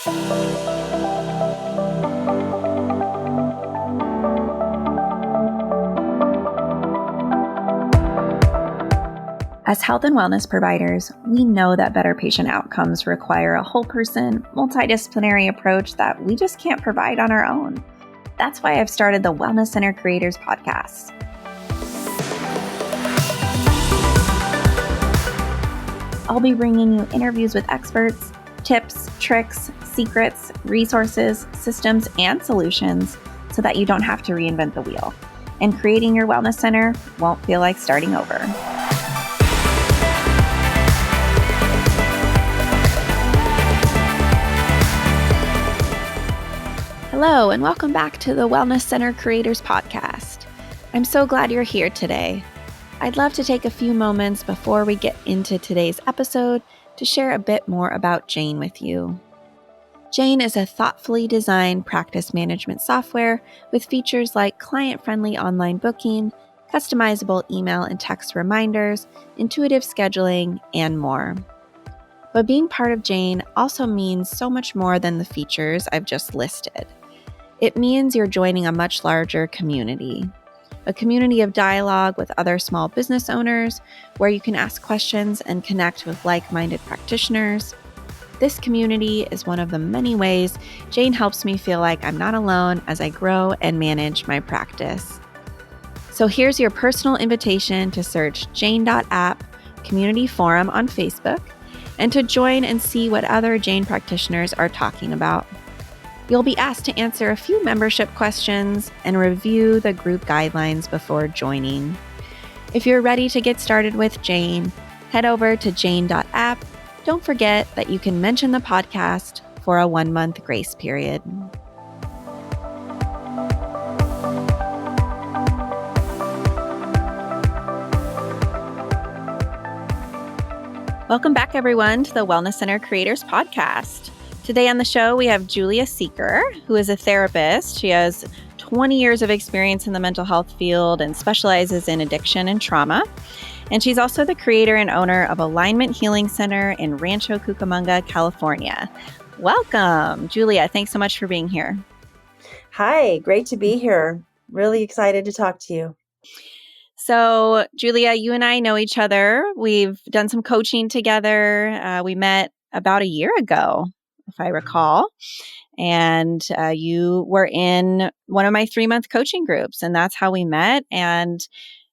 As health and wellness providers, we know that better patient outcomes require a whole person, multidisciplinary approach that we just can't provide on our own. That's why I've started the Wellness Center Creators Podcast. I'll be bringing you interviews with experts, tips, tricks, secrets, resources, systems, and solutions so that you don't have to reinvent the wheel. And creating your wellness center won't feel like starting over. Hello, and welcome back to the Wellness Center Creators Podcast. I'm so glad you're here today. I'd love to take a few moments before we get into today's episode to share a bit more about Jane with you. Jane is a thoughtfully designed practice management software with features like client-friendly online booking, customizable email and text reminders, intuitive scheduling, and more. But being part of Jane also means so much more than the features I've just listed. It means you're joining a much larger community, a community of dialogue with other small business owners where you can ask questions and connect with like-minded practitioners. This community is one of the many ways Jane helps me feel like I'm not alone as I grow and manage my practice. So here's your personal invitation to search jane.app community forum on Facebook and to join and see what other Jane practitioners are talking about. You'll be asked to answer a few membership questions and review the group guidelines before joining. If you're ready to get started with Jane, head over to jane.app. Don't forget that you can mention the podcast for a 1-month grace period. Welcome back, everyone, to the Wellness Center Creators Podcast. Today on the show, we have Julia Seiker, who is a therapist. She has 20 years of experience in the mental health field and specializes in addiction and trauma. And she's also the creator and owner of Alignment Healing Center in Rancho Cucamonga, California. Welcome, Julia. Thanks so much for being here. Hi, great to be here. Really excited to talk to you. So, Julia, you and I know each other. We've done some coaching together. We met about a year ago, if I recall. And you were in one of my 3-month coaching groups, and that's how we met. And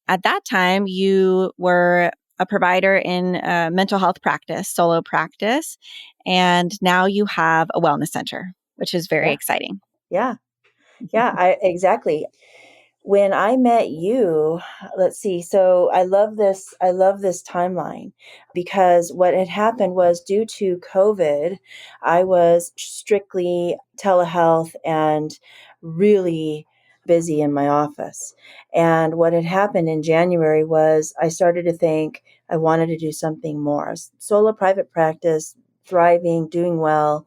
at that time, you were a provider in mental health practice, solo practice, and now you have a wellness center, which is very exciting. Yeah, exactly. When I met you, let's see. So I love this timeline because what had happened was due to COVID, I was strictly telehealth and really busy in my office. And what had happened in January was I started to think I wanted to do something more. Solo private practice, thriving, doing well.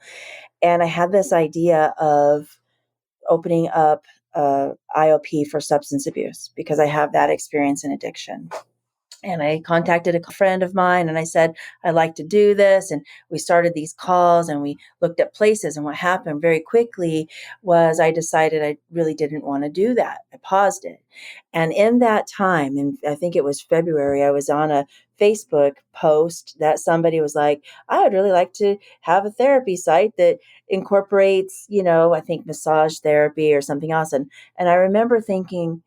And I had this idea of opening up IOP for substance abuse because I have that experience in addiction. And I contacted a friend of mine and I said, I'd like to do this. And we started these calls and we looked at places. And what happened very quickly was I decided I really didn't want to do that. I paused it. And in that time, and I think it was February, I was on a Facebook post that somebody was like, I would really like to have a therapy site that incorporates, I think massage therapy or something else. And I remember thinking,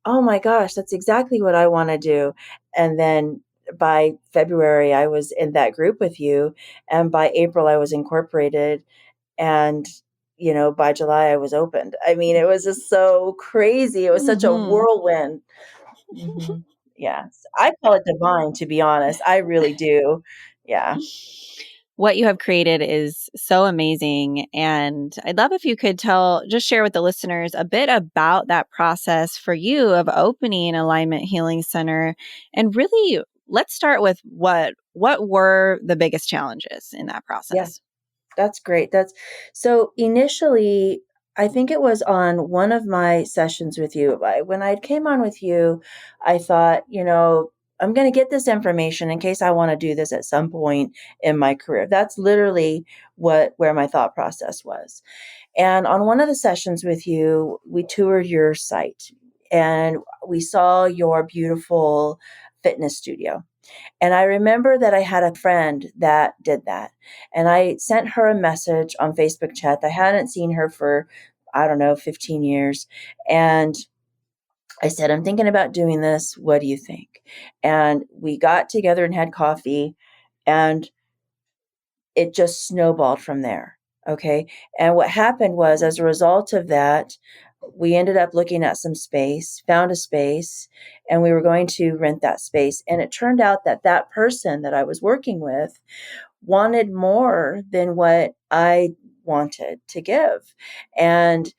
oh my gosh, that's exactly what I want to do. And then by February, I was in that group with you. And by April, I was incorporated. And, by July, I was opened. I mean, it was just so crazy. It was such a whirlwind. Mm-hmm. Yes. I call it divine, to be honest. I really do. Yeah. What you have created is so amazing. And I'd love if you could just share with the listeners a bit about that process for you of opening Alignment Healing Center. And really, let's start with what were the biggest challenges in that process? Yeah, that's great. So initially, I think it was on one of my sessions with you. When I came on with you, I thought, I'm going to get this information in case I want to do this at some point in my career. That's literally where my thought process was. And on one of the sessions with you, we toured your site and we saw your beautiful fitness studio. And I remember that I had a friend that did that. And I sent her a message on Facebook chat. I hadn't seen her for, I don't know, 15 years. And I said, I'm thinking about doing this. What do you think? And we got together and had coffee, and it just snowballed from there. Okay. And what happened was, as a result of that, we ended up looking at some space, found a space, and we were going to rent that space. And it turned out that that person that I was working with wanted more than what I wanted to give. And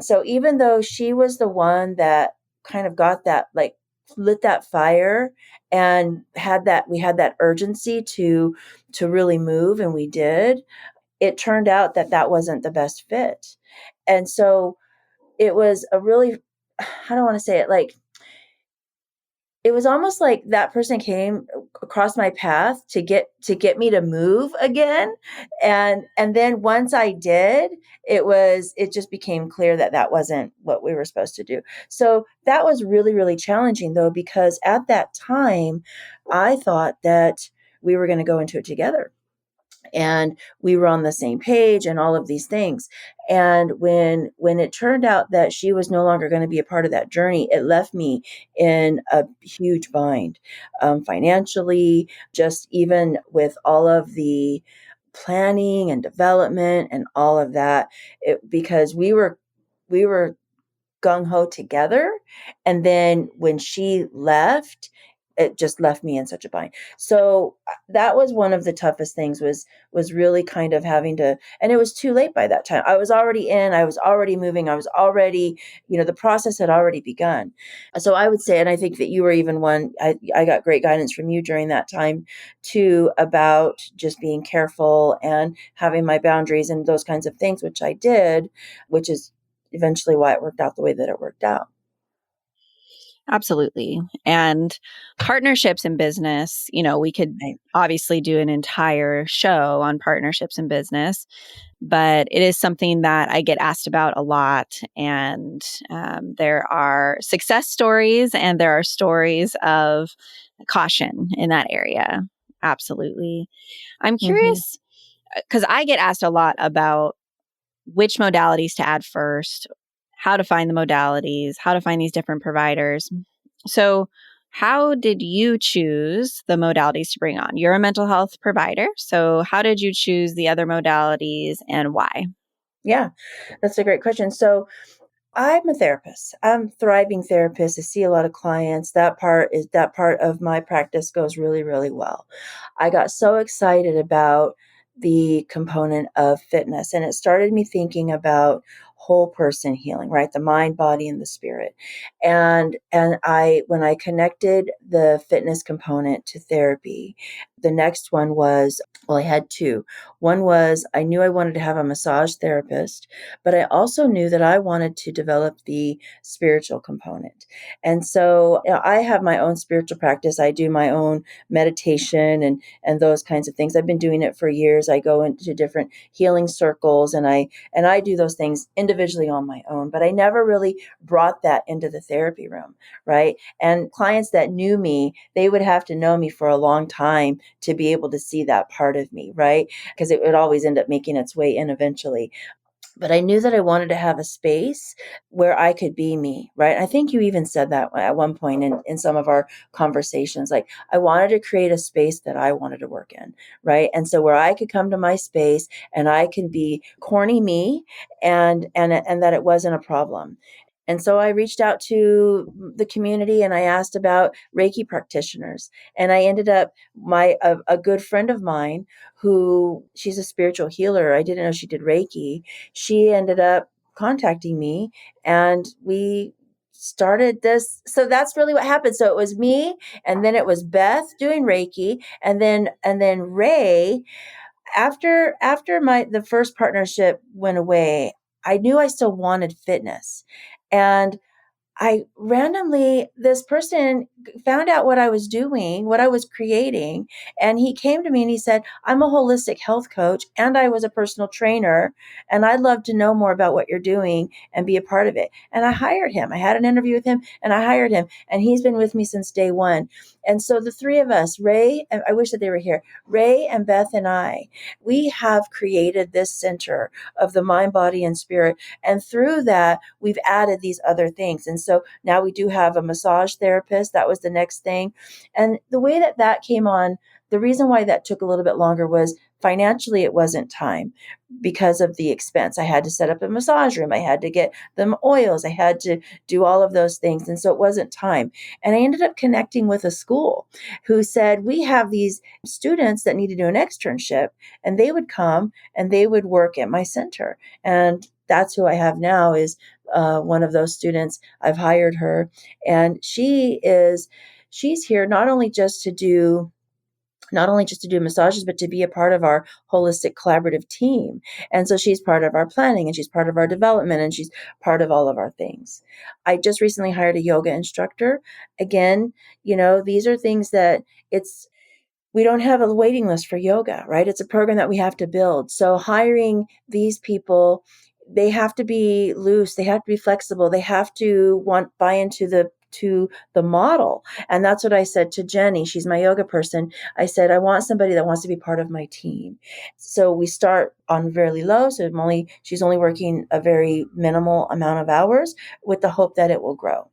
so even though she was the one that kind of got that, like, lit that fire and we had that urgency to really move, and we did, it turned out that that wasn't the best fit. And so it was a really, I don't want to say it, like, it was almost like that person came across my path to get me to move again. And then once I did, it just became clear that that wasn't what we were supposed to do. So that was really, really challenging, though, because at that time I thought that we were going to go into it together and we were on the same page and all of these things. And when it turned out that she was no longer going to be a part of that journey, it left me in a huge bind, financially, just even with all of the planning and development and all of that, because we were gung ho together. And then when she left, it just left me in such a bind. So that was one of the toughest things, was really kind of having to, and it was too late by that time. I was already moving. I was already, the process had already begun. So I would say, and I think that you were even one, I got great guidance from you during that time too, about just being careful and having my boundaries and those kinds of things, which I did, which is eventually why it worked out the way that it worked out. Absolutely. And partnerships in business, we could Right. obviously do an entire show on partnerships in business, but it is something that I get asked about a lot. And there are success stories and there are stories of caution in that area. Absolutely. I'm Mm-hmm. curious because I get asked a lot about which modalities to add first, how to find the modalities, how to find these different providers. So, how did you choose the modalities to bring on? You're a mental health provider. So, how did you choose the other modalities and why? Yeah, that's a great question. So I'm a therapist. I'm a thriving therapist. I see a lot of clients. That part of my practice goes really, really well. I got so excited about the component of fitness, and it started me thinking about whole person healing, right? The mind, body, and the spirit. And when I connected the fitness component to therapy, the next one was, well, I had two. One was, I knew I wanted to have a massage therapist, but I also knew that I wanted to develop the spiritual component. And so, I have my own spiritual practice. I do my own meditation and those kinds of things. I've been doing it for years. I go into different healing circles, and I do those things individually on my own, but I never really brought that into the therapy room, right? And clients that knew me, they would have to know me for a long time to be able to see that part of me, right? Because it would always end up making its way in eventually. But I knew that I wanted to have a space where I could be me, right? I think you even said that at one point in some of our conversations. Like, I wanted to create a space that I wanted to work in, right? And so where I could come to my space and I can be corny me, and that it wasn't a problem. And so I reached out to the community and I asked about Reiki practitioners. And I ended up, a good friend of mine, who, she's a spiritual healer. I didn't know she did Reiki. She ended up contacting me, and we started this. So that's really what happened. So it was me, and then it was Beth doing Reiki, and then Ray. After the first partnership went away, I knew I still wanted fitness. And I randomly, this person found out what I was doing, what I was creating. And he came to me and he said, I'm a holistic health coach and I was a personal trainer. And I'd love to know more about what you're doing and be a part of it. And I hired him. I had an interview with him and I hired him. And he's been with me since day one. And so the three of us, Ray, and I wish that they were here, Ray and Beth and I, we have created this center of the mind, body, and spirit. And through that, we've added these other things. And so now we do have a massage therapist. That was the next thing. And the way that that came on, the reason why that took a little bit longer was financially it wasn't time because of the expense. I had to set up a massage room. I had to get them oils. I had to do all of those things. And so it wasn't time. And I ended up connecting with a school who said, we have these students that need to do an externship, and they would come and they would work at my center. And that's who I have now is one of those students. I've hired her, and she's here not only just to do massages, but to be a part of our holistic collaborative team. And so she's part of our planning and she's part of our development and she's part of all of our things. I just recently hired a yoga instructor. Again, these are things that we don't have a waiting list for yoga, right? It's a program that we have to build. So hiring these people, they have to be loose, they have to be flexible, they have to buy into the model. And that's what I said to Jenny. She's my yoga person. I said, I want somebody that wants to be part of my team. So we start on very low. So she's only working a very minimal amount of hours with the hope that it will grow.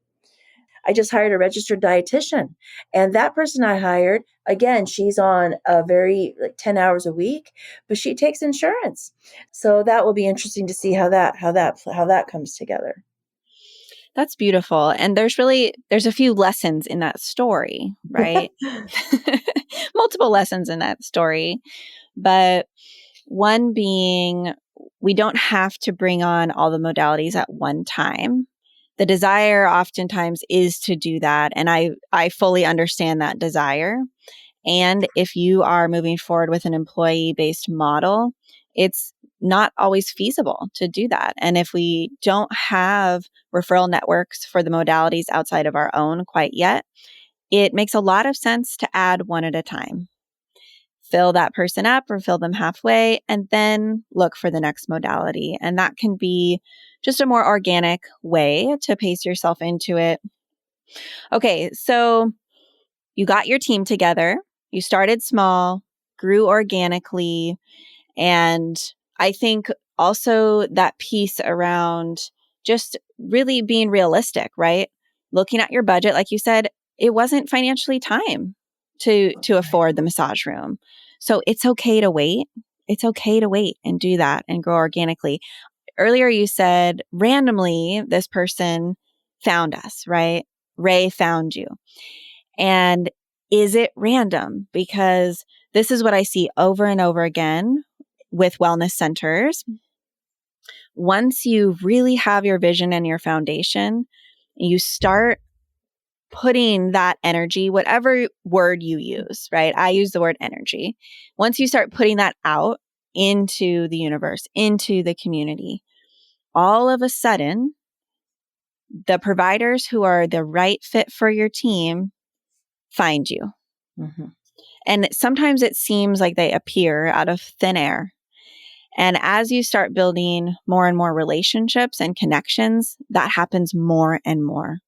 I just hired a registered dietitian, and that person I hired, again, she's on a very 10 hours a week, but she takes insurance. So that will be interesting to see how that comes together. That's beautiful. And there's a few lessons in that story, right? Multiple lessons in that story. But one being, we don't have to bring on all the modalities at one time. The desire oftentimes is to do that. And I fully understand that desire. And if you are moving forward with an employee-based model, it's not always feasible to do that. And if we don't have referral networks for the modalities outside of our own quite yet, it makes a lot of sense to add one at a time. Fill that person up or fill them halfway, and then look for the next modality. And that can be just a more organic way to pace yourself into it. Okay, so you got your team together, you started small, grew organically, and I think also that piece around just really being realistic, right? Looking at your budget, like you said, it wasn't financially time to afford the massage room. So it's okay to wait. It's okay to wait and do that and grow organically. Earlier you said randomly this person found us, right? Ray found you. And is it random? Because this is what I see over and over again with wellness centers. Once you really have your vision and your foundation, you start putting that energy, whatever word you use, right? I use the word energy. Once you start putting that out into the universe, into the community, all of a sudden, the providers who are the right fit for your team find you. Mm-hmm. And sometimes it seems like they appear out of thin air. And as you start building more and more relationships and connections, that happens more and more.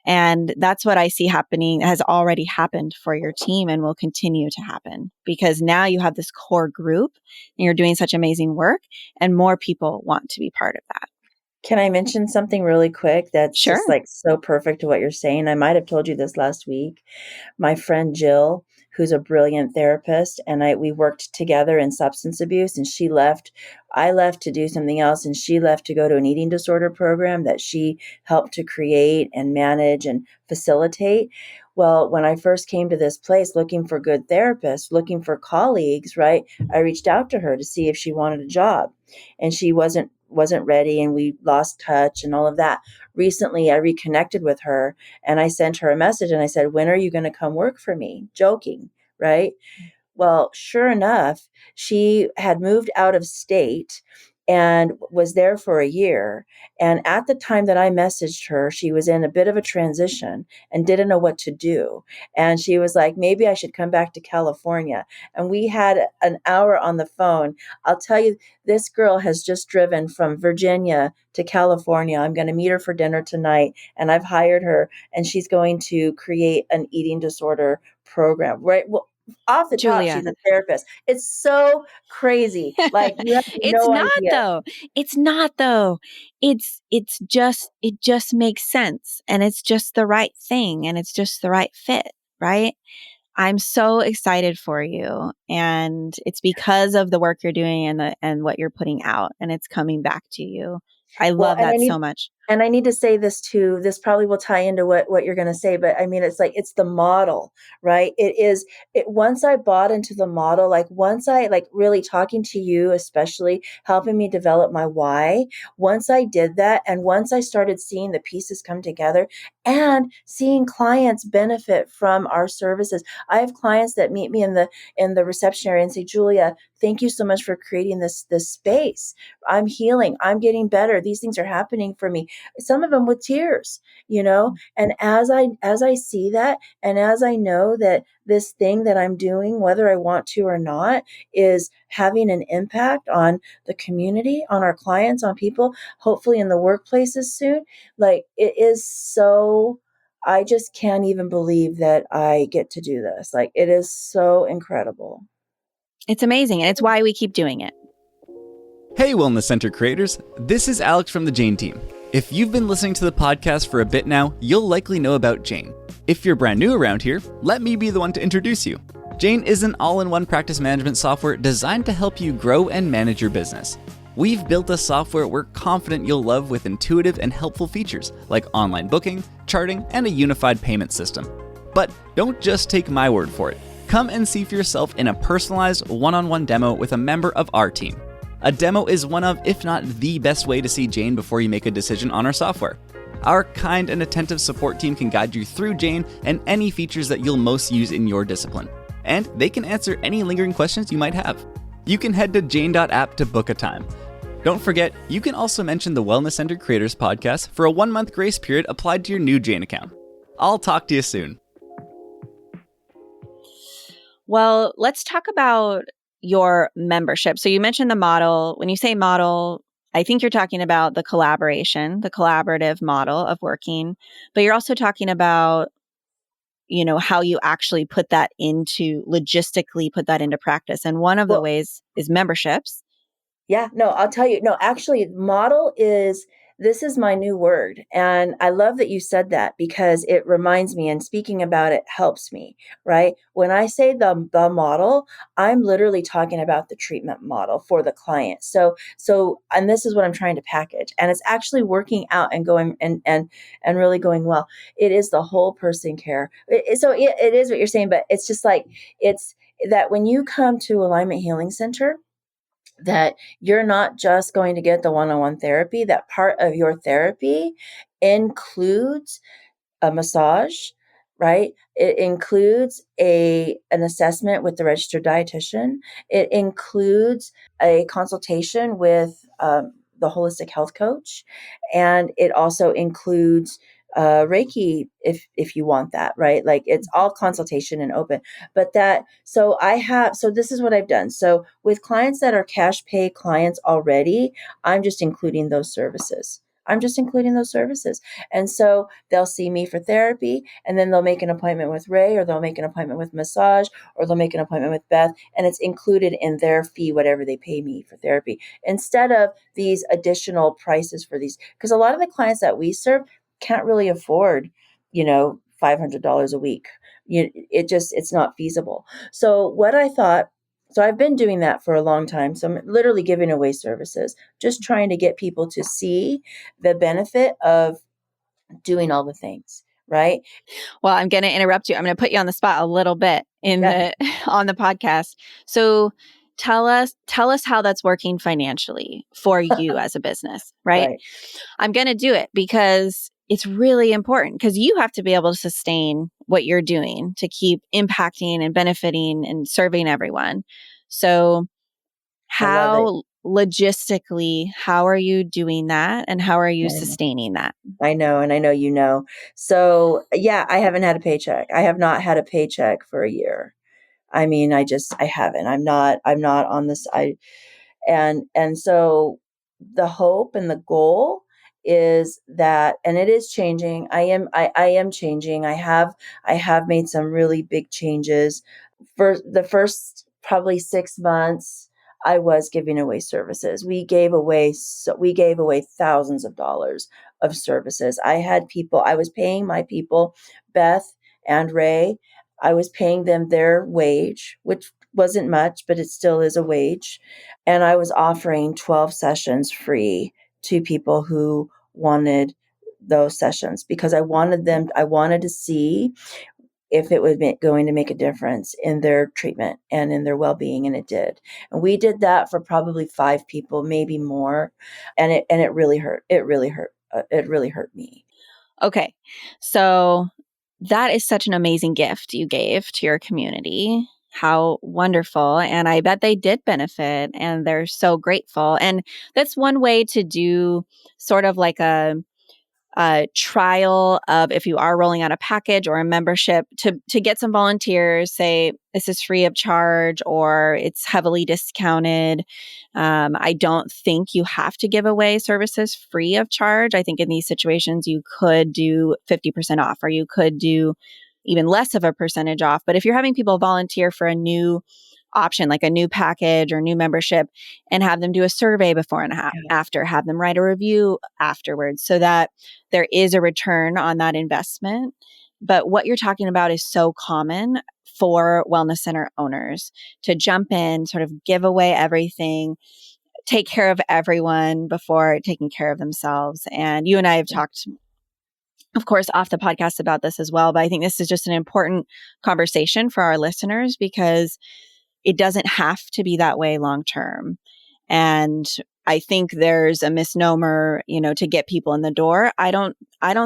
And that's what I see happening, has already happened for your team and will continue to happen because now you have this core group and you're doing such amazing work and more people want to be part of that. Can I mention something really quick that's Sure. just so perfect to what you're saying? I might have told you this last week. My friend Jill, who's a brilliant therapist, and we worked together in substance abuse, and she left. I left to do something else, and she left to go to an eating disorder program that she helped to create and manage and facilitate. Well, when I first came to this place looking for good therapists, looking for colleagues, right, I reached out to her to see if she wanted a job, and she wasn't ready, and we lost touch and all of that. Recently, I reconnected with her and I sent her a message and I said, when are you going to come work for me? Joking, right? Well, sure enough, she had moved out of state and was there for a year. And at the time that I messaged her, she was in a bit of a transition and didn't know what to do. And she was like, maybe I should come back to California. And we had an hour on the phone. I'll tell you, this girl has just driven from Virginia to California. I'm going to meet her for dinner tonight, and I've hired her, and she's going to create an eating disorder program, right? Well, off the top, Julia, she's a therapist. It's so crazy. Like, you have it's no not idea. though. It's not though. It just makes sense, and it's just the right thing, and it's just the right fit, right? I'm so excited for you, and it's because of the work you're doing and what you're putting out, and it's coming back to you. I Well, love that so much. and I need to say this too. This probably will tie into what you're going to say, but I mean, it's like, it's the model, right? Once I bought into the model, like once I like really talking to you, especially helping me develop my why, once I did that, and once I started seeing the pieces come together and seeing clients benefit from our services. I have clients that meet me in the reception area and say, Julia, thank you so much for creating this space. I'm healing. I'm getting better. These things are happening for me. Some of them with tears, and as I see that, and as I know that this thing that I'm doing, whether I want to or not, is having an impact on the community, on our clients, on people, hopefully in the workplaces soon, like it is so, I just can't even believe that I get to do this. Like, it is so incredible. It's amazing, and it's why we keep doing it. Hey, Wellness Center creators. This is Alex from the Jane team. If you've been listening to the podcast for a bit now, you'll likely know about Jane. If you're brand new around here, let me be the one to introduce you. Jane is an all-in-one practice management software designed to help you grow and manage your business. We've built a software we're confident you'll love with intuitive and helpful features like online booking, charting, and a unified payment system. But don't just take my word for it. Come and see for yourself in a personalized one-on-one demo with a member of our team. A demo is one of, if not the best way to see Jane before you make a decision on our software. Our kind and attentive support team can guide you through Jane and any features that you'll most use in your discipline. And they can answer any lingering questions you might have. You can head to jane.app to book a time. Don't forget, you can also mention the Wellness Center Creators podcast for a 1-month grace period applied to your new Jane account. I'll talk to you soon. Well, let's talk about your membership. So you mentioned the model. When you say model, I think you're talking about the collaboration, the collaborative model of working, but you're also talking about, how you actually logistically put that into practice. And one of the Well, ways is memberships. yeah, no, I'll tell you. No, actually, this is my new word. And I love that you said that, because it reminds me, and speaking about it helps me, right? When I say the model, I'm literally talking about the treatment model for the client. And this is what I'm trying to package. And it's actually working out and going and really going well. It is the whole person care. It is what you're saying, but it's just like, it's that when you come to Alignment Healing Center, that you're not just going to get the one-on-one therapy, that part of your therapy includes a massage, right? It includes an assessment with the registered dietitian. It includes a consultation with the holistic health coach, and it also includes Reiki if you want that, right? Like, it's all consultation and open. But so this is what I've done. So with clients that are cash pay clients already, I'm just including those services. And so they'll see me for therapy, and then they'll make an appointment with Ray, or they'll make an appointment with massage, or they'll make an appointment with Beth, and it's included in their fee, whatever they pay me for therapy, instead of these additional prices for these. Because a lot of the clients that we serve can't really afford, $500 a week. It's not feasible. So I've been doing that for a long time. So I'm literally giving away services, just trying to get people to see the benefit of doing all the things, right? Well, I'm going to interrupt you. I'm going to put you on the spot a little bit Yeah. on the podcast. So tell us how that's working financially for you as a business, right? Right. I'm going to do it because it's really important, because you have to be able to sustain what you're doing to keep impacting and benefiting and serving everyone. So I love it. Logistically, how are you doing that? And how are you I know. sustaining that? I know, and I know you know. So yeah, I haven't had a paycheck. I have not had a paycheck for a year. I mean, I haven't. I'm not on this. And so the hope and the goal is that, and it is changing. I am changing. I have made some really big changes. For the first probably 6 months, I was giving away services. We gave away thousands of dollars of services. I was paying my people, Beth and Ray. I was paying them their wage, which wasn't much, but it still is a wage. And I was offering 12 sessions free to people who wanted those sessions, because I wanted to see if it was going to make a difference in their treatment and in their well-being, and it did. And we did that for probably 5 people, maybe more, and it really hurt. It really hurt me. Okay. So that is such an amazing gift you gave to your community. How wonderful. And I bet they did benefit and they're so grateful. And that's one way to do sort of like a trial of, if you are rolling out a package or a membership, to get some volunteers, say this is free of charge or it's heavily discounted. I don't think you have to give away services free of charge. I think in these situations you could do 50% off, or you could do even less of a percentage off. But if you're having people volunteer for a new option, like a new package or new membership, and have them do a survey before and after, have them write a review afterwards, so that there is a return on that investment. But what you're talking about is so common for wellness center owners to jump in, sort of give away everything, take care of everyone before taking care of themselves. And you and I have talked, of course, off the podcast about this as well. But I think this is just an important conversation for our listeners, because it doesn't have to be that way long term. And I think there's a misnomer, to get people in the door. I don't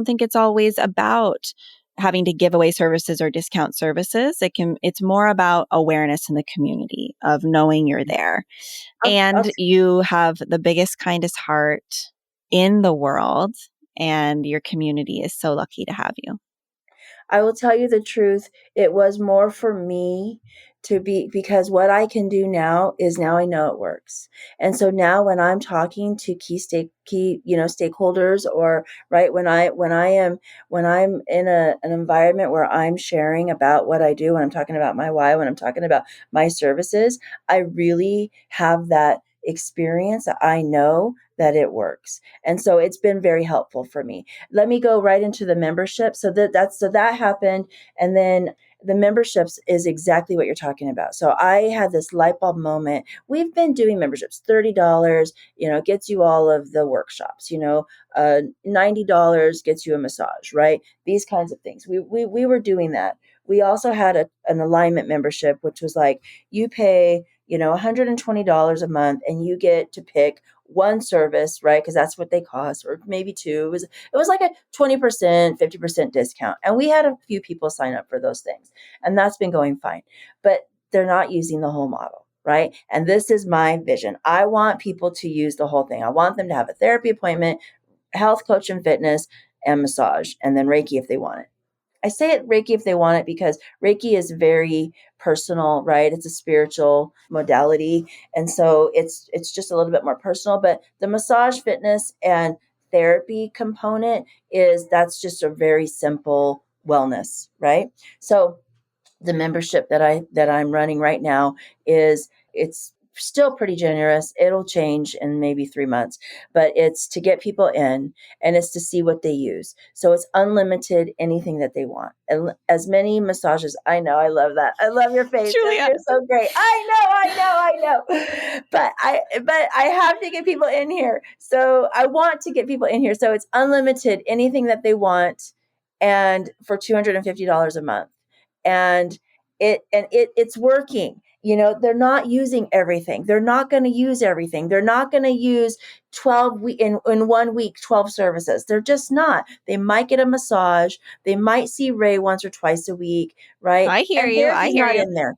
think it's always about having to give away services or discount services. It's more about awareness in the community of knowing you're there. And you have the biggest, kindest heart in the world, and your community is so lucky to have you. I will tell you the truth. It was more for me because what I can do now is, now I know it works. And so now when I'm talking to key stakeholders, or right, when I'm in an environment where I'm sharing about what I do, when I'm talking about my why, when I'm talking about my services, I really have that experience that I know that it works. And so it's been very helpful for me. Let me go right into the membership. So that happened. And then the memberships is exactly what you're talking about. So I had this light bulb moment. We've been doing memberships, $30, gets you all of the workshops, $90 gets you a massage, right? These kinds of things. We were doing that. We also had an alignment membership, which was like, you pay, $120 a month and you get to pick one service, right? Because that's what they cost, or maybe two. It was like a 20%, 50% discount. And we had a few people sign up for those things. And that's been going fine. But they're not using the whole model, right? And this is my vision. I want people to use the whole thing. I want them to have a therapy appointment, health coach and fitness, and massage, and then Reiki if they want it. I say it Reiki if they want it because Reiki is very personal, right? It's a spiritual modality. And so it's just a little bit more personal, but the massage, fitness, and therapy component that's just a very simple wellness, right? So the membership that I'm running right now it's still pretty generous. It'll change in maybe 3 months, but it's to get people in, and it's to see what they use. So it's unlimited, anything that they want. And as many massages. I know, I love that. I love your face. Julia. You're so great. I know. But I have to get people in here. So I want to get people in here. So it's unlimited, anything that they want, and for $250 a month. And it's working. They're not using everything. They're not going to use everything. They're not going to use 12 in 1 week, 12 services. They're just not. They might get a massage. They might see Ray once or twice a week, right? I hear and you. theirs I is hear not you. in there.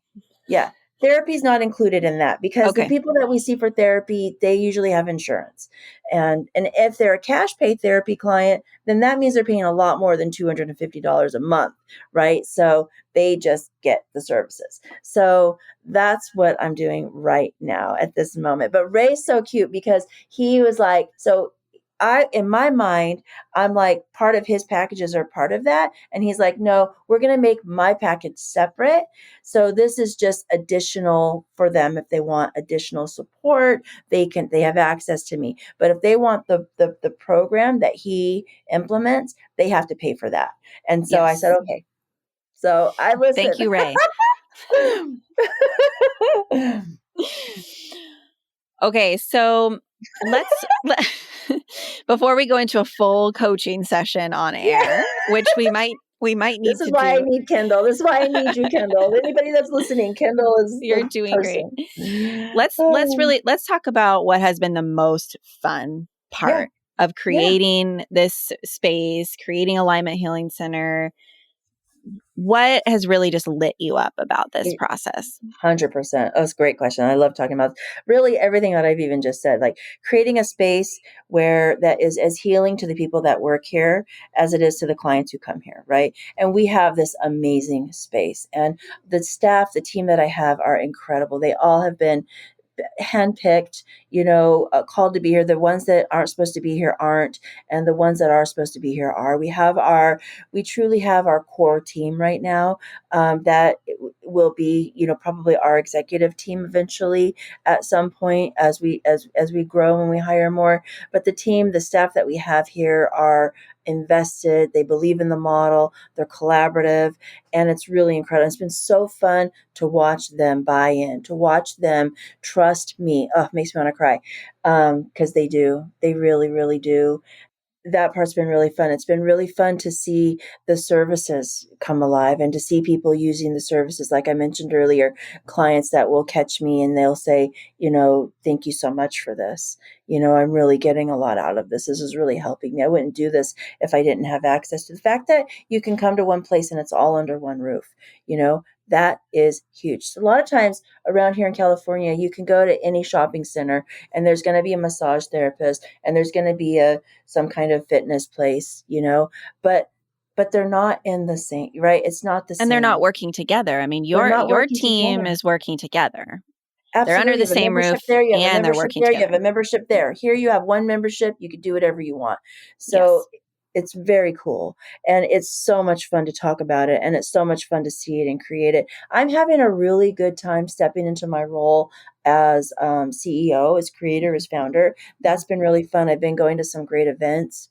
Yeah. Therapy is not included in that because the Okay. people that we see for therapy, they usually have insurance. And if they're a cash pay therapy client, then that means they're paying a lot more than $250 a month, right? So they just get the services. So that's what I'm doing right now at this moment. But Ray's so cute because he was like, so in my mind, I'm like, part of his packages are part of that. And he's like, no, we're going to make my package separate. So this is just additional for them. If they want additional support, they have access to me. But if they want the program that he implements, they have to pay for that. And so I said, Yes. okay. So I listened. Thank you, Ray. Okay, so let's before we go into a full coaching session on Yeah. air, which we might need This is to why I do. need Kendall. This is why I need you, Kendall. Anybody that's listening, Kendall is You're the doing great. person. Let's talk about what has been the most fun Yeah. part of creating this space, creating Alignment Healing Center. What has really just lit you up about this process? 100%. That's a great question. I love talking about really everything that I've even just said, like creating a space where that is as healing to the people that work here as it is to the clients who come here, right? And we have this amazing space. And the staff, the team that I have are incredible. They all have been handpicked, called to be here. The ones that aren't supposed to be here aren't, and the ones that are supposed to be here are. We truly have our core team right now, that will be, probably our executive team eventually at some point as we grow and we hire more. But the staff that we have here are invested. They believe in the model. They're collaborative, and it's really incredible. It's been so fun to watch them buy in, to watch them trust me. Oh, it makes me want to cry. Because they do. They really, really do. That part's been really fun. It's been really fun to see the services come alive and to see people using the services. Like I mentioned earlier, clients that will catch me and they'll say, thank you so much for this. I'm really getting a lot out of this. This is really helping me. I wouldn't do this if I didn't have access to the fact that you can come to one place and it's all under one roof. That is huge. So a lot of times around here in California, you can go to any shopping center and there's going to be a massage therapist and there's going to be some kind of fitness place, but they're not in the same, right? It's not the same. And they're not working together. I mean, your team is working together. Absolutely. They're under the same roof and they're working together. You have a membership there. Here you have one membership. You can do whatever you want. So it's very cool. And it's so much fun to talk about it. And it's so much fun to see it and create it. I'm having a really good time stepping into my role as CEO, as creator, as founder. That's been really fun. I've been going to some great events,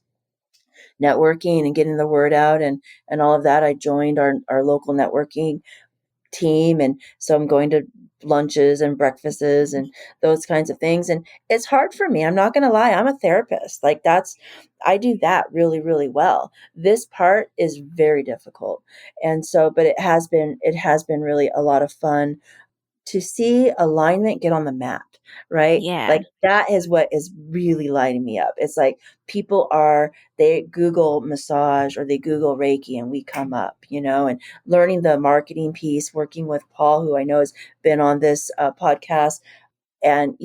networking and getting the word out and all of that. I joined our local networking team. And so I'm going to lunches and breakfasts and those kinds of things. And it's hard for me. I'm not going to lie. I'm a therapist. I do that really, really well. This part is very difficult. And so, but it has been really a lot of fun to see alignment get on the map, right? Yeah. Like that is what is really lighting me up. It's like they Google massage or they Google Reiki and we come up, and learning the marketing piece, working with Paul, who I know has been on this podcast. And,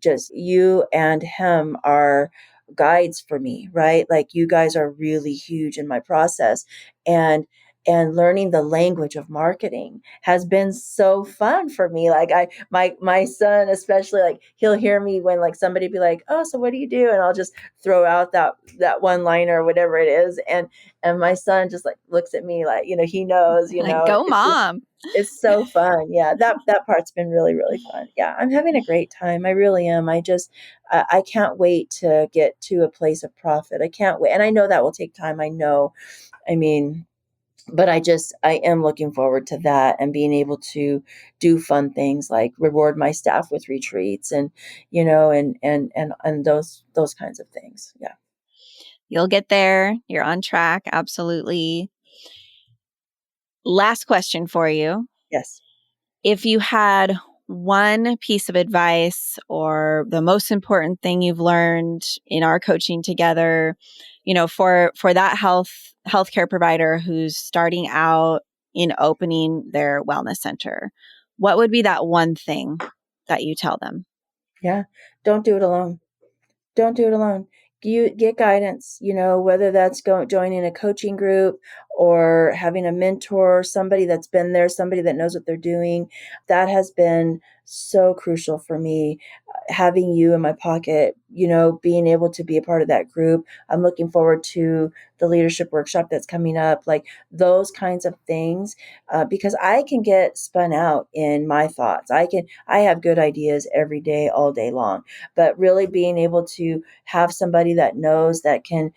just you and him are guides for me, right? Like you guys are really huge in my process. And learning the language of marketing has been so fun for me. Like my son, especially, like he'll hear me when like somebody be like, oh, so what do you do? And I'll just throw out that one liner or whatever it is. And my son just like looks at me like, he knows, like, go mom. It's so fun. Yeah. That part's been really, really fun. Yeah. I'm having a great time. I really am. I can't wait to get to a place of profit. I can't wait. And I know that will take time. But I am looking forward to that and being able to do fun things like reward my staff with retreats and, and those kinds of things. Yeah. You'll get there. You're on track. Absolutely. Last question for you. Yes. If you had one piece of advice or the most important thing you've learned in our coaching together, for that healthcare provider who's starting out in opening their wellness center, what would be that one thing that you tell them? Yeah. Don't do it alone. Don't do it alone. You get guidance, whether that's joining a coaching group or having a mentor, somebody that's been there, somebody that knows what they're doing. That has been so crucial for me. Having you in my pocket, being able to be a part of that group. I'm looking forward to the leadership workshop that's coming up, like those kinds of things, because I can get spun out in my thoughts. I have good ideas every day, all day long, but really being able to have somebody that knows, that can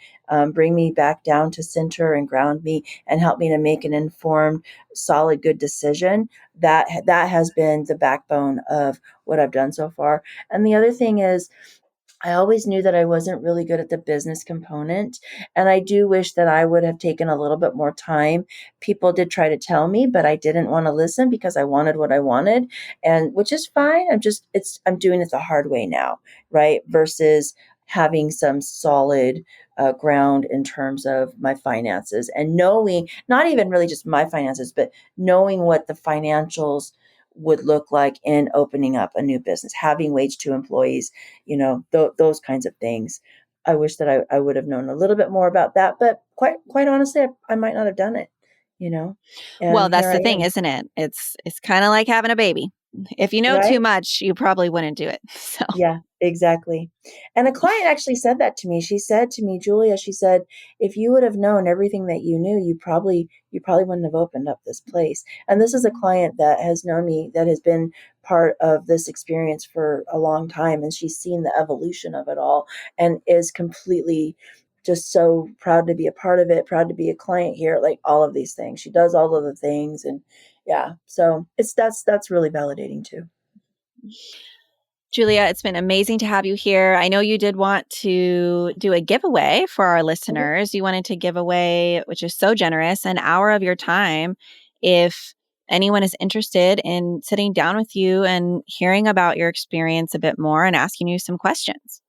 bring me back down to center and ground me and help me to make an informed, solid, good decision, that has been the backbone of what I've done so far. And the other thing is, I always knew that I wasn't really good at the business component. And I do wish that I would have taken a little bit more time. People did try to tell me, but I didn't want to listen because I wanted what I wanted, and which is fine. I'm doing it the hard way now, right? Versus having some solid ground in terms of my finances, and knowing, not even really just my finances, but knowing what the financials would look like in opening up a new business, having wage two employees, those kinds of things. I wish that I would have known a little bit more about that, but quite honestly, I might not have done it, Well, and that's here I the thing, am. isn't it? It's kind of like having a baby. If you know too Right? much, you probably wouldn't do it. So, Yeah, exactly. And a client actually said that to me. She said to me, Julia, she said, if you would have known everything that you knew, you probably wouldn't have opened up this place. And this is a client that has known me, that has been part of this experience for a long time. And she's seen the evolution of it all and is completely just so proud to be a part of it, proud to be a client here, like all of these things. She does all of the things. And yeah, so that's really validating too. Julia, it's been amazing to have you here. I know you did want to do a giveaway for our listeners. You wanted to give away, which is so generous, an hour of your time. If anyone is interested in sitting down with you and hearing about your experience a bit more and asking you some questions.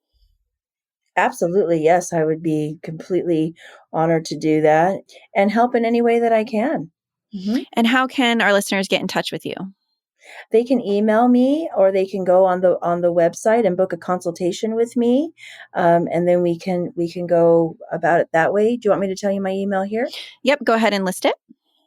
Absolutely. Yes, I would be completely honored to do that and help in any way that I can. Mhm. And how can our listeners get in touch with you? They can email me, or they can go on the website and book a consultation with me, and then we can go about it that way. Do you want me to tell you my email here? Yep, go ahead and list it.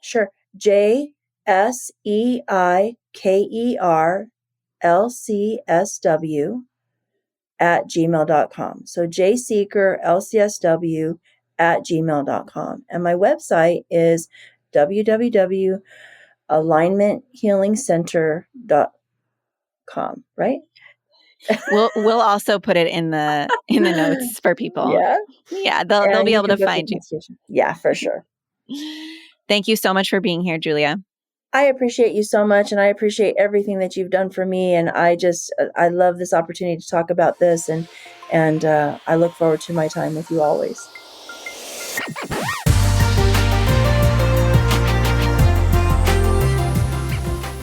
Sure. JSeikerLCSW@gmail.com. So jseikerlcsw@gmail.com. And my website is www.alignmenthealingcenter.com, right? We'll also put it in the notes for people. Yeah. Yeah, they'll And be you able can to book a find you. consultation. Yeah, for sure. Thank you so much for being here, Julia. I appreciate you so much, and I appreciate everything that you've done for me. And I love this opportunity to talk about this, and I look forward to my time with you always.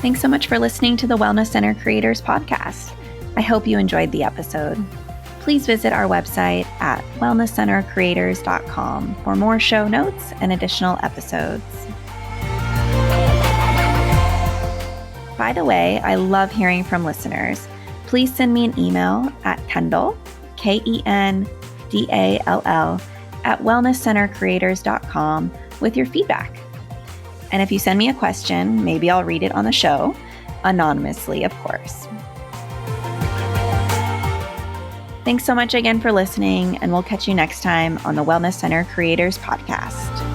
Thanks so much for listening to the Wellness Center Creators Podcast. I hope you enjoyed the episode. Please visit our website at wellnesscentercreators.com for more show notes and additional episodes. By the way, I love hearing from listeners. Please send me an email at Kendall, Kendall, @wellnesscentercreators.com with your feedback. And if you send me a question, maybe I'll read it on the show, anonymously, of course. Thanks so much again for listening, and we'll catch you next time on the Wellness Center Creators Podcast.